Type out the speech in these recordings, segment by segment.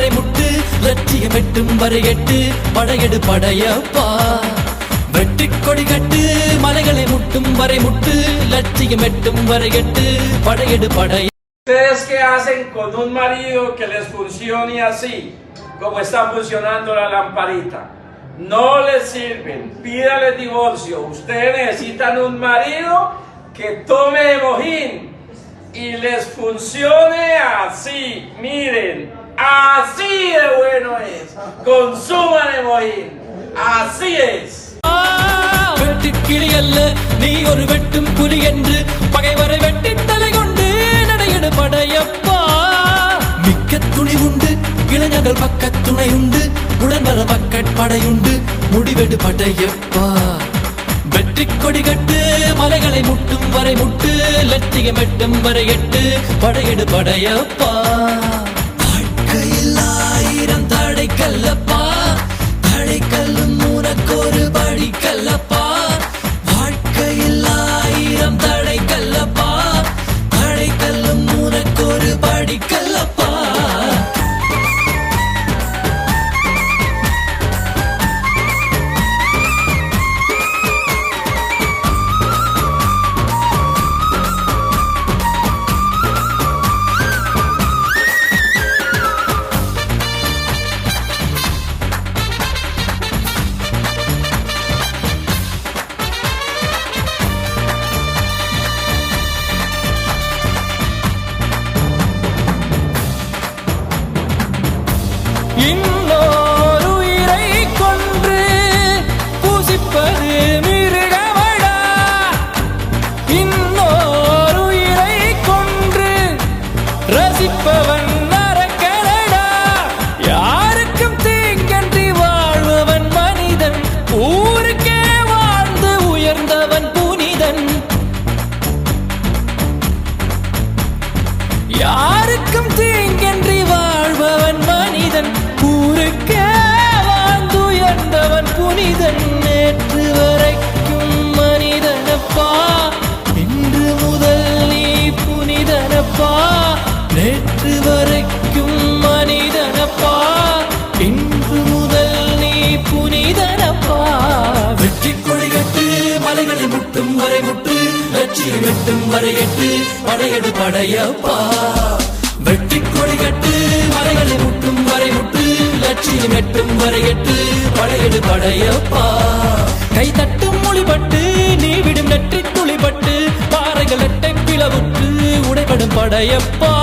வரை முட்டு லட்சியம் எட்டும் வரை எட்டு படையெடு படையப்பா வெற்றி கொடி கட்டு மலைகளை முட்டும் வரை முட்டு லட்சியம் எட்டும் வரை எட்டு படையெடு படைய. Ustedes que hacen con un marido que les funcione así, como está funcionando la lamparita, no les sirven, pídale divorcio. Ustedes necesitan un marido que tome emojín y les funcione así, miren, así de bueno es, consuman emojín, así es. வெட்டு கிளி அல்ல நீ ஒரு வெட்டும் புலி என்று பகைவரை வெட்டி தலை கொண்டு நடையெடு படையப்பா மிக்க துணி உண்டு இளைஞர்கள் பக்க துணை உண்டு உடன்வர பக்க படையுண்டு முடிவெடு படையப்பா வெற்றி கொடி கட்டு மலைகளை முட்டும் வரை முட்டு லட்சியம் எட்டும் வரை எட்டு படையெடு படையப்பா வாழ்க்கையில் ஆயிரம் தடை கல்லப்பா தடை கல்லும் உனக்கொரு படி கல்லப்பா வாழ்க்கையில் ஆயிரம் தடை கல்லப்பா தடை கல்லும் உனக்கொரு படி கல்லப்பா. இன்னொரு உயிரை கொன்று பூசிப்பது மிருகமடா இன்னொரு உயிரை கொன்று ரசிப்பவன் நரக்கரடா யாருக்கும் தீங்கன்றி வாழ்பவன் மனிதன் ஊருக்கே வாழ்ந்து உயர்ந்தவன் புனிதன் யாருக்கும் தீங்கன்றி வாழ்பவன் மனிதன் ஊருக்கே வாழ்ந்துயர்ந்தவன் புனிதன் நேற்று வரைக்கும் மனிதனப்பா இன்று முதல் நீ புனிதனப்பா நேற்று வரைக்கும் மனிதனப்பா இன்று முதல் நீ புனிதனப்பா வெற்றி கொடி கட்டு மலைகளை முட்டும் வரை முட்டு லட்சியம் எட்டும் வரை எட்டு படையெடு படையப்பா வெற்றி கொடி கட்டு மலைகளை முட்டும் வரை முட்டு லட்சியம் எட்டும் வரை எட்டு படையெடு படையப்பா கை தட்டும் மொழிபட்டு நீ விடும் நெற்றி துளிபட்டு பாறைகள் எட்டை பிளவுற்று உடைபடும் படையப்பா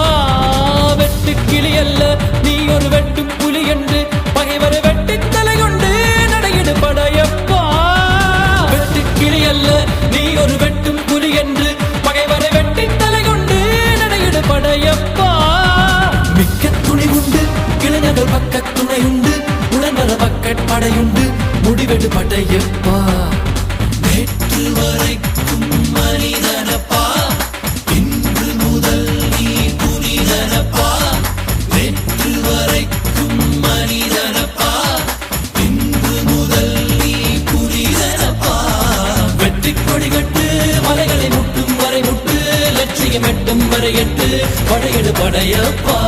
வெட்டு கிளி அல்ல நீ ஒரு வெட்டும் புலி என்று பகைவரை வெட்டி தலை கொண்டு நடையெடு படையப்பா வெட்டு கிளி அல்ல நீ ஒரு வெட்டும் புலி என்று பகைவரை வெட்டி தலை கொண்டு நடையெடு படையப்பா மிக்க துணி உண்டு இளைஞர்கள் பக்க துணை உண்டு உடன்வர பக்க படையுண்டு முடிவெடு படையப்பா நேற்று வரைக்கும் மனிதனப்பா இன்று முதல் நீ புனிதனப்பா நேற்று வரைக்கும் மனிதனப்பா இன்று முதல் நீ புனிதனப்பா வெற்றி கொடி கட்டு மலைகளை முட்டும் வரை முட்டு லட்சியம் எட்டும் வரை எட்டு படையெடு படையப்பா.